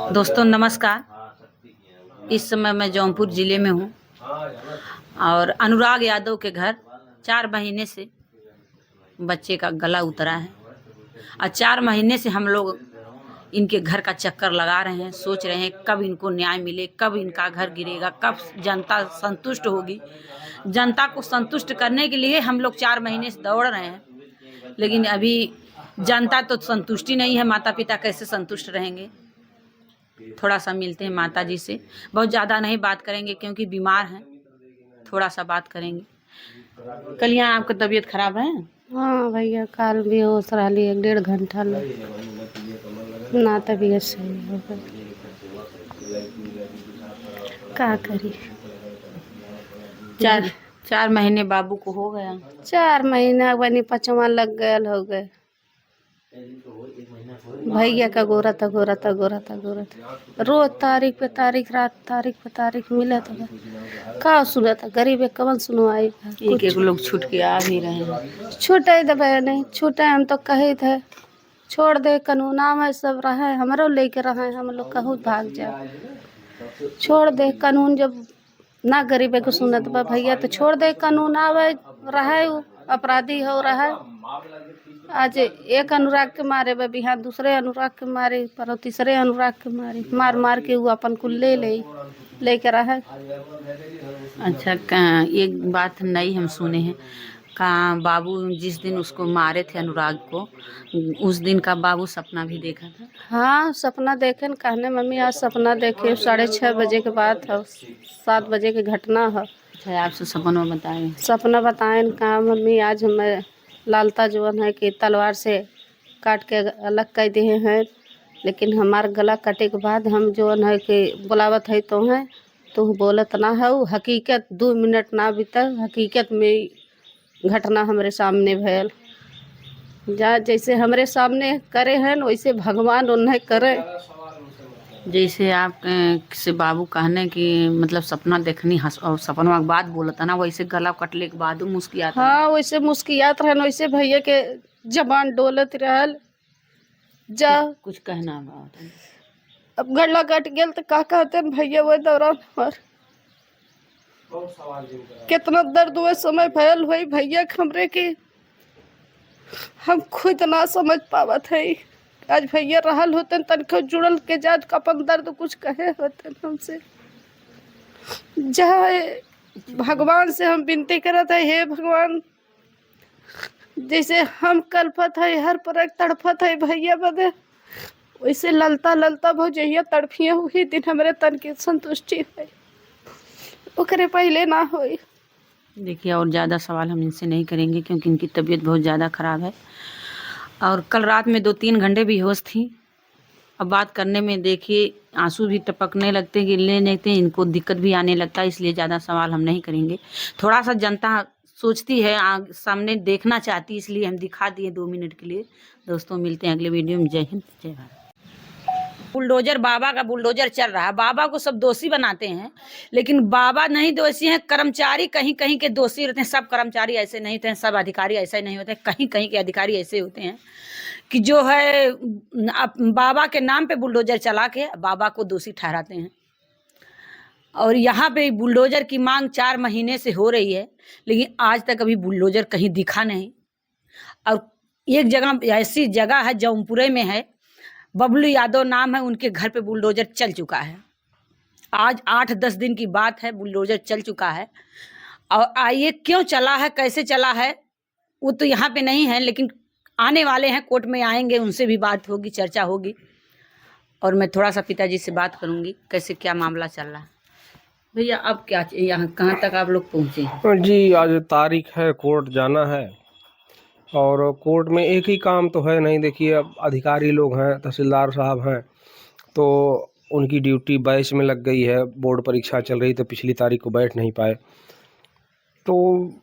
दोस्तों नमस्कार। इस समय मैं जौनपुर ज़िले में हूँ और अनुराग यादव के घर 4 महीने से बच्चे का गला उतरा है और 4 महीने से हम लोग इनके घर का चक्कर लगा रहे हैं, सोच रहे हैं कब इनको न्याय मिले, कब इनका घर गिरेगा, कब जनता संतुष्ट होगी। जनता को संतुष्ट करने के लिए हम लोग 4 महीने से दौड़ रहे हैं, लेकिन अभी जनता तो संतुष्टि नहीं है। माता पिता कैसे संतुष्ट रहेंगे। थोड़ा सा मिलते हैं माता जी से, बहुत ज़्यादा नहीं बात करेंगे क्योंकि बीमार हैं, थोड़ा सा बात करेंगे। कल यहाँ आपका तबीयत खराब है? हाँ भैया, काल भी होश रही 1-1.5 घंटा ना तबीयत सही हो गई। का करी। 4 महीने बाबू को हो गया। 4 महीना बनी 5वां लग गया हो गए। भैया का गोरा था रोज तारीख पे तारीख, रात तारीख पे तारीख मिला था। का सुना था गरीब कवन सुनवाई। एक लोग छूट के आ भी रहे हैं। छूटे दबे नहीं छूटे, हम तो कहे थे छोड़ दे, कानूना में सब रहे, हमारो लेके रहे, हम लोग कहूँ भाग जाए। छोड़ दे कानून, जब ना गरीबे को सुनत बा भैया तो छोड़ दे कानून। आवे रहे अपराधी हो रहा है। आज एक अनुराग के मारे बा, बिहार दूसरे अनुराग के मारे, पर तीसरे अनुराग के मारे, मार मार के वो अपन को लेके रहा है। अच्छा, एक बात नई हम सुने हैं का बाबू जिस दिन उसको मारे थे अनुराग को, उस दिन का बाबू सपना भी देखा था। हाँ सपना देखे न, कहने मम्मी आज सपना देखे। 6:30 बजे के बाद है, 7 बजे की घटना है। अच्छा, आपसे सपना बताए? सपना बताए न, कहा मम्मी आज हमें लालता जोन है कि तलवार से काट के अलग कर दिए हैं, लेकिन हमारा गला कटे के बाद हम जोन है कि बुलावत है तो बोलत ना है। हकीकत 2 मिनट ना बीतल, हकीकत में घटना हमारे सामने भयल। जा जैसे हमारे सामने करे हैं वैसे भगवान उन्हें करे। जैसे आप से बाबू कहने की मतलब सपना देखनी और सपना के बाद बोलता ना, वैसे गला कटले के बाद मुस्कियाता। हाँ वैसे मुस्कियात रहन, वैसे भैया के जबान डोलत रहल। जा कुछ कहना बात। अब गला कट गेल तो का कहते भैया, वो दौरान हमार कितना दर्द हुए समय भयल हुई भैया हमरे के, हम खुद ना समझ पावत है। आज भैया रहल होते तनको जुड़ल के जात का अपन दर्द कुछ कहे होते हमसे। जाए भगवान से हम विनती करत है, हे भगवान जैसे हम कल्पत है, हर पर तड़पत है भैया बदे, वैसे ललता ललता भौजैया तड़फिया हुई दिन हमारे तन की संतुष्टि है, ओकरे पहले ना होई। देखिए, और ज़्यादा सवाल हम इनसे नहीं करेंगे क्योंकि इनकी तबीयत बहुत ज़्यादा ख़राब है और कल रात में 2-3 घंटे बेहोश थी। अब बात करने में देखिए आंसू भी टपकने लगते, गिरने लगते, इनको दिक्कत भी आने लगता है, इसलिए ज़्यादा सवाल हम नहीं करेंगे। थोड़ा सा जनता सोचती है, सामने देखना चाहती है, इसलिए हम दिखा दिए 2 मिनट के लिए। दोस्तों मिलते हैं अगले वीडियो में। जय हिंद, जय भारत। बुलडोजर, बाबा का बुलडोजर चल रहा है। बाबा को सब दोषी बनाते हैं, लेकिन बाबा नहीं दोषी हैं, कर्मचारी कहीं कहीं के दोषी रहते हैं। सब कर्मचारी ऐसे नहीं होते हैं, सब अधिकारी ऐसे नहीं होते हैं। कहीं कहीं के अधिकारी ऐसे होते हैं कि जो है बाबा के नाम पे बुलडोजर चला के बाबा को दोषी ठहराते हैं। और यहाँ पे बुलडोजर की मांग 4 महीने से हो रही है, लेकिन आज तक अभी बुलडोजर कहीं दिखा नहीं। और एक जगह ऐसी जगह है जौनपुरे में है, बबलू यादव नाम है, उनके घर पे बुलडोजर चल चुका है। आज 8-10 दिन की बात है, बुलडोजर चल चुका है। और ये क्यों चला है, कैसे चला है, वो तो यहाँ पे नहीं है, लेकिन आने वाले हैं, कोर्ट में आएंगे, उनसे भी बात होगी, चर्चा होगी। और मैं थोड़ा सा पिताजी से बात करूँगी कैसे क्या मामला चल रहा है। भैया अब क्या यहाँ कहाँ तक आप लोग पहुँचे हैं? जी आज तारीख है, कोर्ट जाना है और कोर्ट में एक ही काम तो है नहीं। देखिए अब अधिकारी लोग हैं, तहसीलदार साहब हैं, तो उनकी ड्यूटी 22 में लग गई है। बोर्ड परीक्षा चल रही तो पिछली तारीख को बैठ नहीं पाए, तो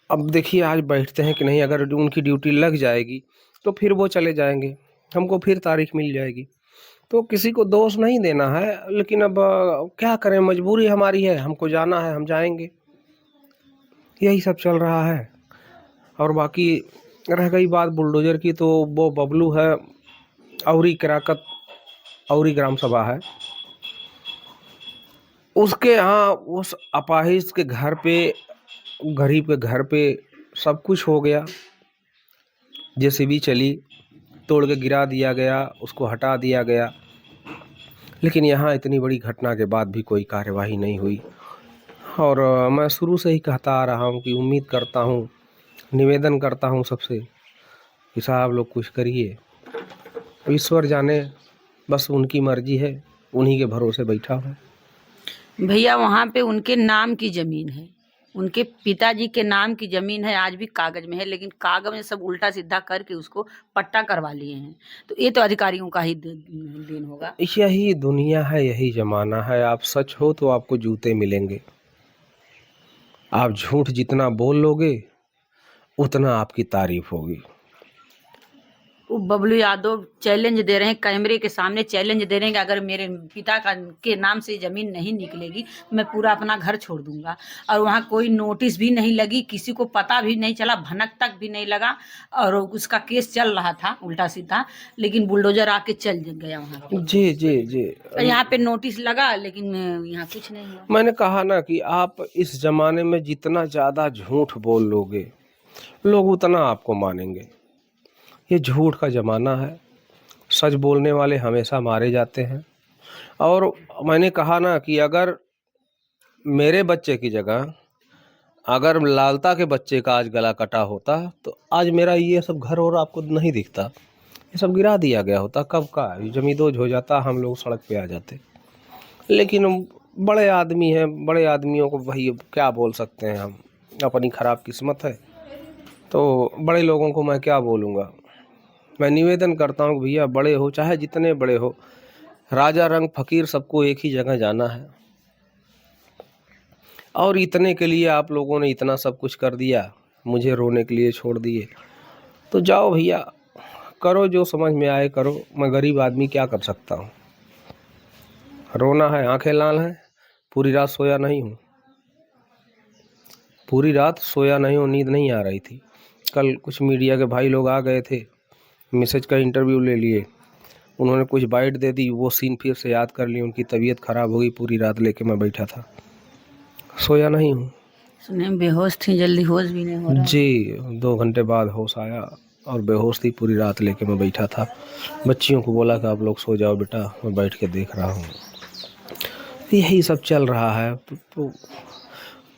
अब देखिए आज बैठते हैं कि नहीं। अगर उनकी ड्यूटी लग जाएगी तो फिर वो चले जाएंगे, हमको फिर तारीख मिल जाएगी। तो किसी को दोष नहीं देना है, लेकिन अब क्या करें, मजबूरी हमारी है, हमको जाना है, हम जाएंगे, यही सब चल रहा है। और बाकी रह गई बात बुलडोजर की, तो वो बबलू है और ही किराकत औरी ग्राम सभा है, उसके यहाँ उस अपाहिज के घर पे, गरीब के घर पे सब कुछ हो गया। जेसीबी चली, तोड़ के गिरा दिया गया, उसको हटा दिया गया। लेकिन यहाँ इतनी बड़ी घटना के बाद भी कोई कार्यवाही नहीं हुई। और मैं शुरू से ही कहता आ रहा हूँ कि उम्मीद करता हूँ, निवेदन करता हूँ सबसे कि साहब लोग कुछ करिए। ईश्वर जाने, बस उनकी मर्जी है, उन्हीं के भरोसे बैठा हूँ। भैया वहाँ पे उनके नाम की ज़मीन है, उनके पिताजी के नाम की ज़मीन है, आज भी कागज़ में है, लेकिन कागज़ में सब उल्टा सीधा करके उसको पट्टा करवा लिए हैं। तो ये तो अधिकारियों का ही देन होगा। यही दुनिया है, यही ज़माना है। आप सच हो तो आपको जूते मिलेंगे, आप झूठ जितना बोल लोगे उतना आपकी तारीफ होगी। वो बबलू यादव चैलेंज दे रहे हैं, कैमरे के सामने चैलेंज दे रहे हैं कि अगर मेरे पिता के नाम से ज़मीन नहीं निकलेगी मैं पूरा अपना घर छोड़ दूंगा। और वहाँ कोई नोटिस भी नहीं लगी, किसी को पता भी नहीं चला, भनक तक भी नहीं लगा, और उसका केस चल रहा था उल्टा सीधा, लेकिन बुलडोजर आके चल गया वहाँ पे। जी जी जी। यहाँ पे नोटिस लगा, लेकिन यहाँ कुछ नहीं हुआ। मैंने कहा ना कि आप इस ज़माने में जितना ज़्यादा झूठ बोल लोगे लोग उतना आपको मानेंगे। ये झूठ का ज़माना है, सच बोलने वाले हमेशा मारे जाते हैं। और मैंने कहा ना कि अगर मेरे बच्चे की जगह अगर लालता के बच्चे का आज गला कटा होता तो आज मेरा ये सब घर और आपको नहीं दिखता, ये सब गिरा दिया गया होता। कब का जमींदोज हो जाता, हम लोग सड़क पे आ जाते। लेकिन बड़े आदमी हैं, बड़े आदमियों को भाई क्या बोल सकते हैं हम, अपनी ख़राब किस्मत है। तो बड़े लोगों को मैं क्या बोलूँगा। मैं निवेदन करता हूँ कि भैया बड़े हो, चाहे जितने बड़े हो, राजा रंग फकीर सबको एक ही जगह जाना है। और इतने के लिए आप लोगों ने इतना सब कुछ कर दिया, मुझे रोने के लिए छोड़ दिए। तो जाओ भैया, करो जो समझ में आए करो। मैं गरीब आदमी क्या कर सकता हूँ। रोना है, आंखें लाल हैं, पूरी रात सोया नहीं हूँ, पूरी रात सोया नहीं हूँ, नींद नहीं आ रही थी। कल कुछ मीडिया के भाई लोग आ गए थे, मैसेज का इंटरव्यू ले लिए, उन्होंने कुछ बाइट दे दी, वो सीन फिर से याद कर ली, उनकी तबीयत ख़राब हो गई। पूरी रात लेके मैं बैठा था, सोया नहीं हूँ। सुने बेहोश थी, जल्दी होश भी नहीं हो रहा जी, 2 घंटे बाद होश आया और बेहोश थी, पूरी रात लेके मैं बैठा था। बच्चियों को बोला कि आप लोग सो जाओ बेटा, मैं बैठ के देख रहा हूँ। यही सब चल रहा है। तो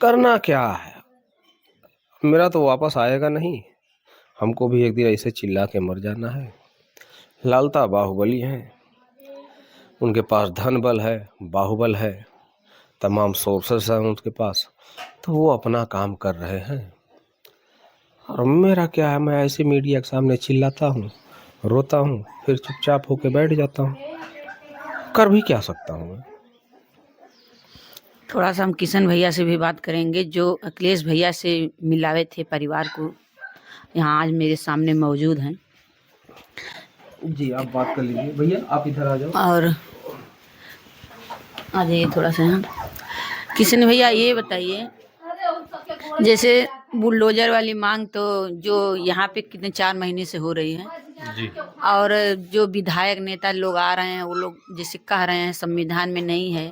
करना क्या है। मेरा तो वापस आएगा नहीं, हमको भी एक दिन ऐसे चिल्ला के मर जाना है। लालता बाहुबली हैं, उनके पास धन बल है, बाहुबल है, तमाम सोर्सेस हैं उनके पास, तो वो अपना काम कर रहे हैं। और मेरा क्या है, मैं ऐसे मीडिया के सामने चिल्लाता हूँ, रोता हूँ, फिर चुपचाप होके बैठ जाता हूँ। कर भी क्या सकता हूँ मैं। थोड़ा सा हम किशन भैया से भी बात करेंगे, जो अखिलेश भैया से मिलावे थे परिवार को, यहाँ आज मेरे सामने मौजूद हैं। जी आप बात कर लीजिए भैया, आप इधर आ जाओ। और आ जाइए थोड़ा सा यहाँ। किशन भैया ये बताइए, जैसे बुलडोजर वाली मांग तो जो यहाँ पे कितने 4 महीने से हो रही है जी। और जो विधायक नेता लोग आ रहे हैं वो लोग जैसे कह रहे हैं संविधान में नहीं है,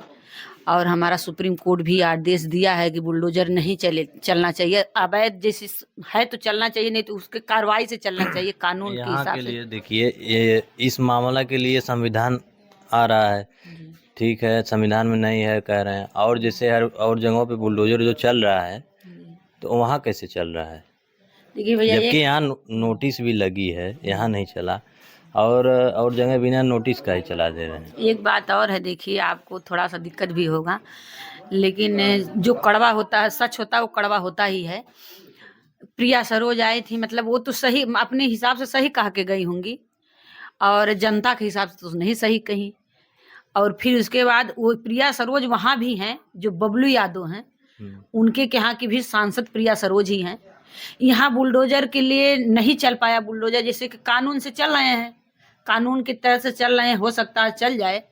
और हमारा सुप्रीम कोर्ट भी आदेश दिया है कि बुलडोजर नहीं चलना चाहिए, अवैध जैसे है तो चलना चाहिए, नहीं तो उसके कार्रवाई से चलना चाहिए कानून के यहाँ हिसाब के से। लिए देखिए, ये इस मामला के लिए संविधान आ रहा है, ठीक है, संविधान में नहीं है कह रहे हैं, और जैसे हर और जगहों पे बुलडोजर जो चल रहा है तो वहाँ कैसे चल रहा है, देखिए भैया जबकि यहाँ नोटिस भी लगी है, यहाँ नहीं चला, और जगह बिना नोटिस का ही चला दे रहे हैं। एक बात और है, देखिए आपको थोड़ा सा दिक्कत भी होगा, लेकिन जो कड़वा होता है, सच होता है, वो कड़वा होता ही है। प्रिया सरोज आई थी, मतलब वो तो सही अपने हिसाब से सही कह के गई होंगी, और जनता के हिसाब से तो नहीं सही कही। और फिर उसके बाद वो प्रिया सरोज वहाँ भी हैं, जो बबलू यादव हैं, उनके के यहाँ की भी सांसद प्रिया सरोज ही हैं। यहाँ बुलडोजर के लिए नहीं चल पाया बुलडोजर, जैसे कि कानून से चल रहे हैं, कानून की तरह से चल रहे हैं, हो सकता है चल जाए,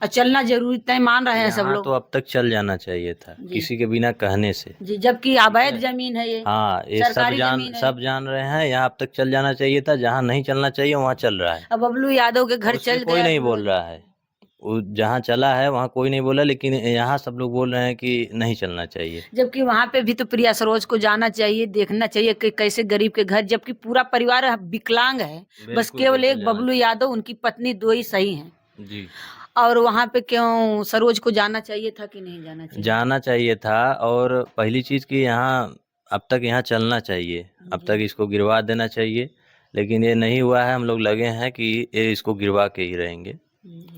और चलना जरूरी तय मान रहे हैं सब यहाँ लोग। तो अब तक चल जाना चाहिए था किसी के बिना कहने से। जी, जबकि अवैध जमीन है ये। हाँ, ये सरकारी जमीन है। सब जान रहे हैं, यहाँ अब तक चल जाना चाहिए था, जहाँ नहीं चलना चाहिए वहाँ चल रहा है। अब बबलू यादव के घर उसमें चल कोई गया, नहीं बोल रहा है। जहाँ चला है वहाँ कोई नहीं बोला, लेकिन यहाँ सब लोग बोल रहे हैं कि नहीं चलना चाहिए। जबकि वहां पे भी तो प्रिया सरोज को जाना चाहिए, देखना चाहिए कि कैसे गरीब के घर, जबकि पूरा परिवार विकलांग है। बस बिल्कुल, केवल बिल्कुल एक जाना बबलू यादव, उनकी पत्नी, दो ही सही हैं। जी, और वहां पे क्यों सरोज को जाना चाहिए था कि नहीं जाना चाहिए? जाना चाहिए था। और पहली चीज़ कि यहाँ अब तक यहाँ चलना चाहिए, अब तक इसको गिरवा देना चाहिए, लेकिन ये नहीं हुआ है। हम लोग लगे हैं कि ये इसको गिरवा के ही रहेंगे।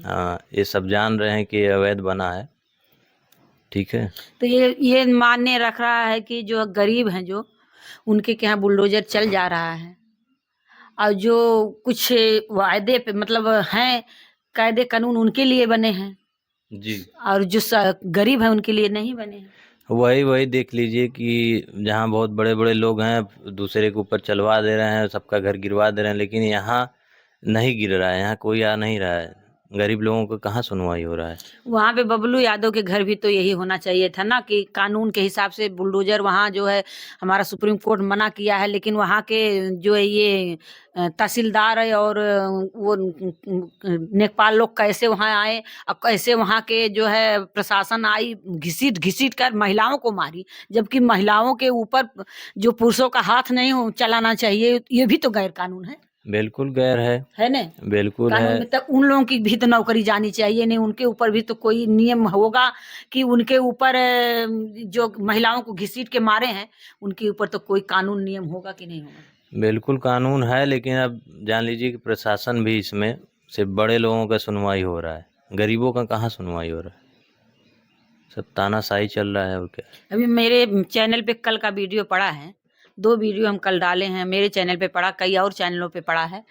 हाँ, ये सब जान रहे हैं कि ये अवैध बना है, ठीक है। तो ये मान्य रख रहा है कि जो गरीब हैं, जो उनके के यहाँ बुलडोजर चल जा रहा है, और जो कुछ वायदे पे मतलब हैं, कायदे कानून उनके लिए बने हैं, जी, और जो गरीब है उनके लिए नहीं बने हैं। वही वही देख लीजिए कि जहाँ बहुत बड़े बड़े लोग हैं दूसरे के ऊपर चलवा दे रहे हैं, सबका घर गिरवा दे रहे हैं, लेकिन यहाँ नहीं गिर रहा है, यहाँ कोई आ नहीं रहा है। गरीब लोगों को कहाँ सुनवाई हो रहा है। वहाँ पे बबलू यादव के घर भी तो यही होना चाहिए था ना, कि कानून के हिसाब से बुलडोजर वहाँ जो है, हमारा सुप्रीम कोर्ट मना किया है, लेकिन वहाँ के जो है ये तहसीलदार है और वो नेकपाल लोग कैसे वहाँ आए, और कैसे वहाँ के जो है प्रशासन आई, घिसीट घिसीट कर महिलाओं को मारी, जबकि महिलाओं के ऊपर जो पुरुषों का हाथ नहीं चलाना चाहिए, ये भी तो गैर कानून बिल्कुल गैर है ना? बिल्कुल कानून है। में तक उन लोगों की भी तो नौकरी जानी चाहिए, नहीं उनके ऊपर भी तो कोई नियम होगा कि उनके ऊपर जो महिलाओं को घसीट के मारे हैं, उनके ऊपर तो कोई कानून नियम होगा कि नहीं होगा? बिल्कुल कानून है, लेकिन अब जान लीजिए कि प्रशासन भी इसमें सिर्फ बड़े लोगों का सुनवाई हो रहा है, गरीबों का कहाँ सुनवाई हो रहा है। सब तानाशाही चल रहा है और क्या। अभी मेरे चैनल पे कल का वीडियो पड़ा है, 2 वीडियो हम कल डाले हैं, मेरे चैनल पे पड़ा, कई और चैनलों पे पड़ा है।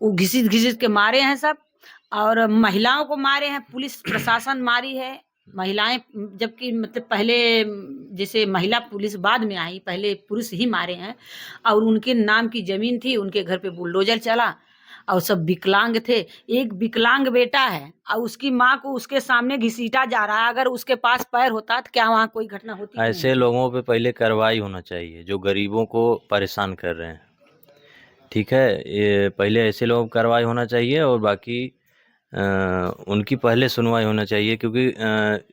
वो घिसिट घिसिट के मारे हैं सब, और महिलाओं को मारे हैं, पुलिस प्रशासन मारी है महिलाएं, जबकि मतलब पहले जैसे महिला पुलिस बाद में आई, पहले पुरुष ही मारे हैं। और उनके नाम की जमीन थी, उनके घर पे बुलडोजर चला, और सब विकलांग थे। एक विकलांग बेटा है और उसकी माँ को उसके सामने घसीटा जा रहा है। अगर उसके पास पैर होता तो क्या वहाँ कोई घटना होती कि नहीं? ऐसे लोगों पे पहले कार्रवाई होना चाहिए जो गरीबों को परेशान कर रहे हैं, ठीक है। ये पहले ऐसे लोगों पर कार्रवाई होना चाहिए, और बाकी उनकी पहले सुनवाई होना चाहिए, क्योंकि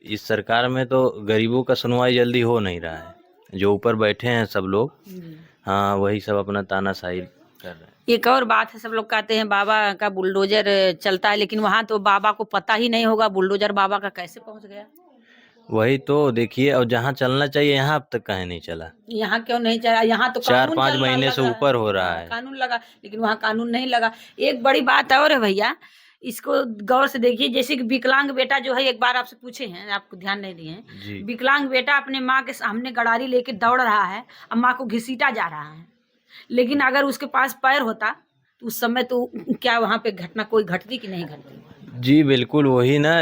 इस सरकार में तो गरीबों का सुनवाई जल्दी हो नहीं रहा है। जो ऊपर बैठे हैं सब लोग, हाँ, वही सब अपना तानाशाही कर रहे हैं। एक और बात है, सब लोग कहते हैं बाबा का बुलडोजर चलता है, लेकिन वहाँ तो बाबा को पता ही नहीं होगा बुलडोजर बाबा का कैसे पहुँच गया। वही तो देखिए, और जहाँ चलना चाहिए यहाँ अब तक काहे नहीं चला। यहाँ क्यों नहीं चला? यहाँ तो 4-5 महीने से ऊपर हो रहा है। कानून लगा, लेकिन वहाँ कानून नहीं लगा। एक बड़ी बात और है भैया, इसको गौर से देखिए। जैसे कि विकलांग बेटा जो है, एक बार आपसे पूछे हैं, आपको ध्यान नहीं दिए हैं। जी, विकलांग बेटा अपने माँ के सामने गड़ारी लेके दौड़ रहा है, और माँ को घसीटा जा रहा है, लेकिन अगर उसके पास पैर होता तो उस समय तो क्या वहाँ पे घटना कोई घटती कि नहीं घटती? जी बिल्कुल, वही ना,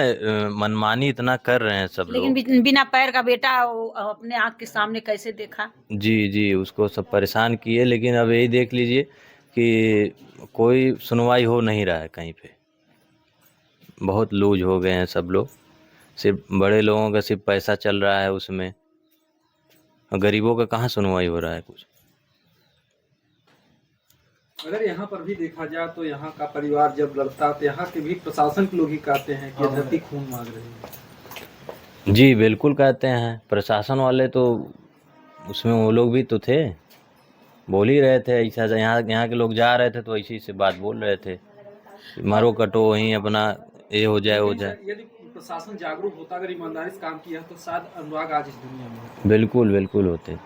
मनमानी इतना कर रहे हैं सब लेकिन लोग। बिना पैर का बेटा वो अपने आँख के सामने कैसे देखा? जी, जी, उसको सब परेशान किए, लेकिन अब यही देख लीजिए कि कोई सुनवाई हो नहीं रहा है कहीं पे। बहुत लूज हो गए हैं सब लोग, सिर्फ बड़े लोगों का सिर्फ पैसा चल रहा है उसमें, और गरीबों का कहाँ सुनवाई हो रहा है कुछ। अगर यहाँ पर भी देखा जाए तो यहाँ का परिवार जब लड़ता है तो यहाँ के भी प्रशासन के लोग ही कहते हैं कि ये धरती खून मांग रही है। जी बिल्कुल कहते हैं, प्रशासन वाले तो उसमें वो लोग भी तो थे, बोल ही रहे थे ऐसा। यहाँ के लोग जा रहे थे तो ऐसी से बात बोल रहे थे, मारो कटो वहीं अपना ये हो जाए वो जाए। यदि प्रशासन जागरूक होता, अगर ईमानदारी से काम किया तो शायद अनुराग आज इस दुनिया में होता। बिल्कुल बिल्कुल होते,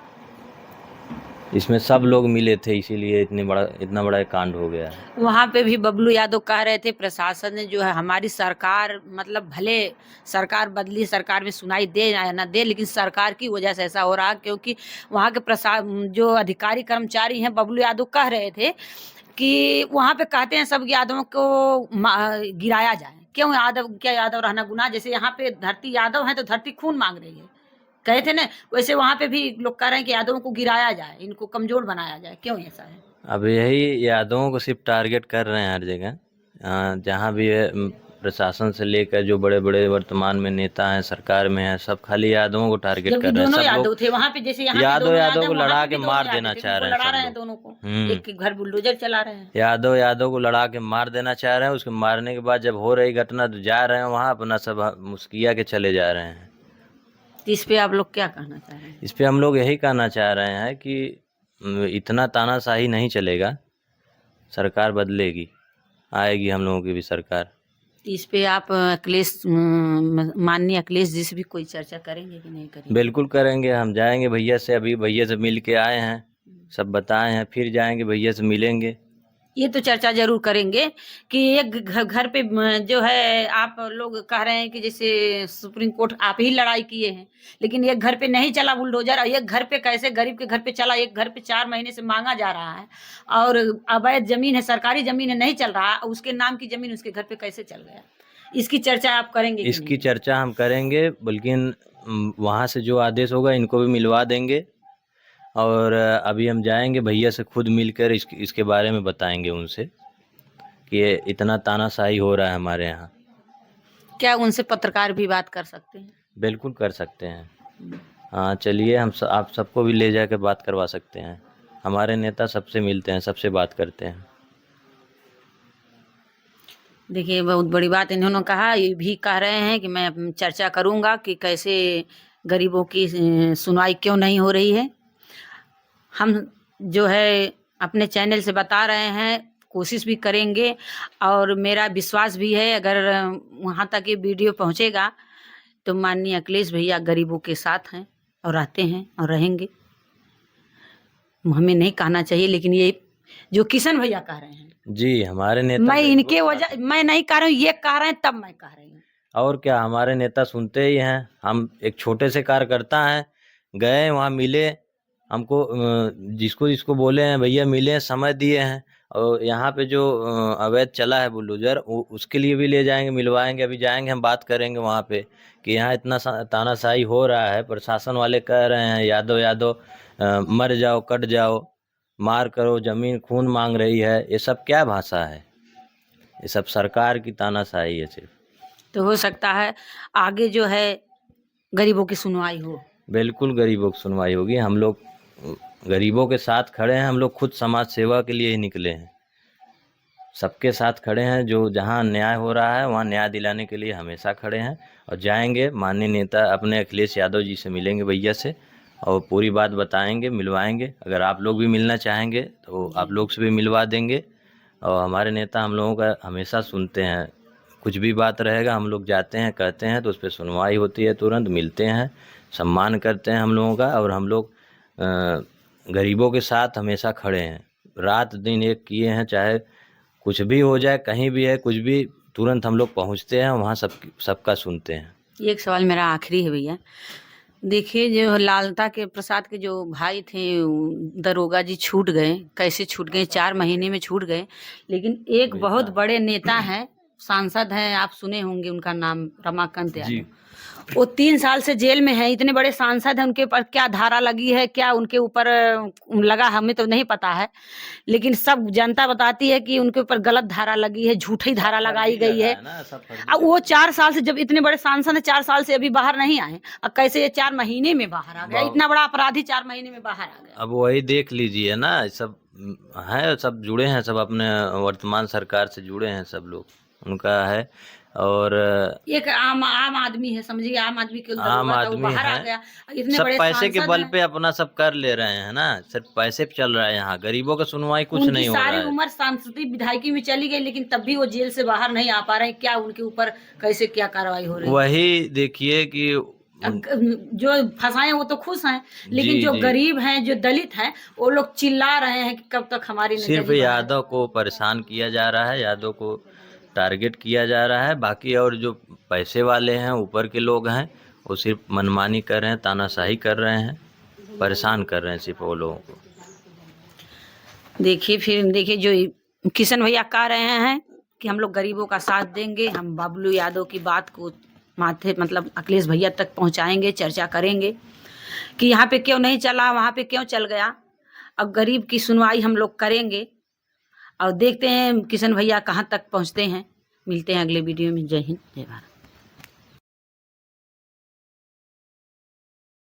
इसमें सब लोग मिले थे, इसीलिए इतना बड़ा एक कांड हो गया है। वहाँ पे भी बबलू यादव कह रहे थे प्रशासन ने जो है, हमारी सरकार मतलब भले सरकार बदली, सरकार में सुनाई दे या ना दे, लेकिन सरकार की वजह से ऐसा हो रहा, क्योंकि वहाँ के जो अधिकारी कर्मचारी हैं, बबलू यादव कह रहे थे कि वहाँ पे कहते हैं सब यादवों को गिराया जाए। क्यों यादव, क्या यादव रहना गुनाह? जैसे यहाँ पे धरती यादव है तो धरती खून मांग रही है, कहे थे ना, वैसे वहाँ पे भी लोग कह रहे हैं कि यादवों को गिराया जाए, इनको कमजोर बनाया जाए। क्यों ऐसा है? अब यही यादवों को सिर्फ टारगेट कर रहे हैं हर जगह, जहाँ भी है प्रशासन से लेकर जो बड़े बड़े वर्तमान में नेता हैं, सरकार में हैं, सब खाली यादवों को टारगेट जबकि कर रहे हैं। दोनों सब यादव लोग थे वहाँ पे, जैसे यहाँ पे यादव दोनों यादव को वहाँ लड़ा पे के भी मार दोनों देना यादव थे, चाह रहे उनको हैं लड़ा सब रहे हैं लोग। दोनों को, एक के घर बुलडोजर चला रहे हैं। यादव को लड़ा के मार देना चाह रहे हैं। उसके मारने के बाद जब हो रही घटना तो जा रहे हैं वहाँ अपना सब मुस्किया के चले जा रहे हैं। तो इस पे आप लोग क्या कहना चाह रहे हैं? इस पे हम लोग यही कहना चाह रहे हैं कि इतना तानाशाही नहीं चलेगा, सरकार बदलेगी, आएगी हम लोगों की भी सरकार। तो इस पे आप माननीय अखिलेश जी से भी कोई चर्चा करेंगे कि नहीं करेंगे? बिल्कुल करेंगे, हम जाएंगे भैया से, अभी भैया से मिल के आए हैं, सब बताए हैं, फिर जाएंगे भैया से मिलेंगे। ये तो चर्चा जरूर करेंगे कि एक घर पे जो है आप लोग कह रहे हैं कि जैसे सुप्रीम कोर्ट आप ही लड़ाई किए हैं, लेकिन एक घर पे नहीं चला बुलडोजर, और एक घर पे कैसे गरीब के घर पे चला? एक घर पे 4 महीने से मांगा जा रहा है और अवैध जमीन है, सरकारी जमीन है, नहीं चल रहा, उसके नाम की जमीन उसके घर पे कैसे चल गया? इसकी चर्चा आप करेंगे कि इसकी नहीं? चर्चा हम करेंगे, बल्कि वहाँ से जो आदेश होगा इनको भी मिलवा देंगे। और अभी हम जाएंगे भैया से खुद मिलकर इसके बारे में बताएंगे उनसे कि ये इतना तानाशाही हो रहा है हमारे यहाँ। क्या उनसे पत्रकार भी बात कर सकते हैं? बिल्कुल कर सकते हैं। हाँ चलिए, आप सबको भी ले जाकर बात करवा सकते हैं। हमारे नेता सबसे मिलते हैं, सबसे बात करते हैं। देखिए बहुत बड़ी बात इन्होंने कहा, ये भी कह रहे हैं कि मैं चर्चा करूंगा कि कैसे गरीबों की सुनवाई क्यों नहीं हो रही है। हम जो है अपने चैनल से बता रहे हैं, कोशिश भी करेंगे और मेरा विश्वास भी है अगर वहाँ तक ये वीडियो पहुँचेगा तो माननीय अखिलेश भैया गरीबों के साथ हैं और रहते हैं और रहेंगे। हमें नहीं कहना चाहिए, लेकिन ये जो किशन भैया कह रहे हैं जी, हमारे नेता मैं इनके वजह मैं नहीं कह रही हूँ, ये कह रहे हैं तब मैं कह रही हूँ। और क्या, हमारे नेता सुनते ही हैं। हम एक छोटे से कार्यकर्ता हैं, गए वहाँ मिले, हमको जिसको जिसको बोले हैं भैया मिले, समय दिए हैं। और यहाँ पे जो अवैध चला है बुलडोजर, उसके लिए भी ले जाएंगे, मिलवाएंगे। अभी जाएंगे, हम बात करेंगे वहाँ पे कि यहाँ इतना तानाशाही हो रहा है। प्रशासन वाले कह रहे हैं यादव मर जाओ, कट जाओ, मार करो, जमीन खून मांग रही है। ये सब क्या भाषा है? ये सब सरकार की तानाशाही है सिर्फ। तो हो सकता है आगे जो है गरीबों की सुनवाई हो। बिल्कुल गरीबों की सुनवाई होगी। हम लोग गरीबों के साथ खड़े हैं। हम लोग खुद समाज सेवा के लिए ही निकले हैं, सबके साथ खड़े हैं। जो जहां अन्याय हो रहा है वहां न्याय दिलाने के लिए हमेशा खड़े हैं। और जाएंगे, माननीय नेता अपने अखिलेश यादव जी से मिलेंगे भैया से और पूरी बात बताएंगे, मिलवाएंगे। अगर आप लोग भी मिलना चाहेंगे तो आप लोग से भी मिलवा देंगे। और हमारे नेता हम लोगों का हमेशा सुनते हैं, कुछ भी बात रहेगा हम लोग जाते हैं, कहते हैं तो उस पर सुनवाई होती है, तुरंत मिलते हैं, सम्मान करते हैं हम लोगों का। और हम लोग गरीबों के साथ हमेशा खड़े हैं, रात दिन एक किए हैं। चाहे कुछ भी हो जाए, कहीं भी है कुछ भी, तुरंत हम लोग पहुंचते हैं वहाँ, सबका सुनते हैं। एक सवाल मेरा आखिरी है भैया, देखिए जो लालता के प्रसाद के जो भाई थे दरोगा जी छूट गए, कैसे छूट गए? 4 महीने में छूट गए। लेकिन एक बहुत बड़े नेता हैं, सांसद हैं, आप सुने होंगे उनका नाम, रमाकांत यादव, वो 3 साल से जेल में है। इतने बड़े सांसद हैं, उनके ऊपर क्या धारा लगी है, क्या उनके ऊपर लगा, हमें तो नहीं पता है, लेकिन सब जनता बताती है कि उनके ऊपर गलत धारा लगी है, झूठी धारा लगाई गई है। अब वो 4 साल से, जब इतने बड़े सांसद हैं, 4 साल से अभी बाहर नहीं आए, अब कैसे ये 4 महीने में बाहर आ गया? इतना बड़ा अपराधी 4 महीने में बाहर आ गया। अब वही देख लीजिए ना, सब है, सब जुड़े हैं, सब अपने वर्तमान सरकार से जुड़े हैं, सब लोग उनका है। और एक आम आदमी है, समझिए आम आदमी के आम आदमी बाहर आ है, गया। इतने सब बड़े पैसे के सांसद बल हैं। पे अपना सब कर ले रहे हैं ना, सिर्फ पैसे पे चल रहा है। यहाँ गरीबों का सुनवाई कुछ उनकी नहीं हो रहा सारी है। उम्र सांस्कृतिक विधायकी में चली गई, लेकिन तब भी वो जेल से बाहर नहीं आ पा रहे हैं। क्या उनके ऊपर कैसे क्या कार्रवाई हो रही है? वही देखिए कि जो फंसाए वो तो खुश हैं, लेकिन जी, जो जी। गरीब हैं, जो दलित हैं, वो लोग चिल्ला रहे हैं कि कब तक हमारी सिर्फ नजरिए बाहर है। यादव को परेशान किया जा रहा है, यादव को टारगेट किया जा रहा है। बाकी और जो पैसे वाले हैं, ऊपर के लोग हैं, वो सिर्फ मनमानी कर रहे हैं, तानाशाही कर रहे हैं, परेशान कर रहे हैं सिर्फ वो लोगों को। देखिए जो किशन भैया कह रहे हैं कि हम लोग गरीबों का साथ देंगे, हम बाबलू यादव की बात को माथे मतलब अखिलेश भैया तक पहुंचाएंगे, चर्चा करेंगे कि यहाँ पे क्यों नहीं चला, वहाँ पे क्यों चल गया। अब गरीब की सुनवाई हम लोग करेंगे और देखते हैं किशन भैया कहाँ तक पहुँचते हैं। मिलते हैं अगले वीडियो में। जय हिंद, जय भारत।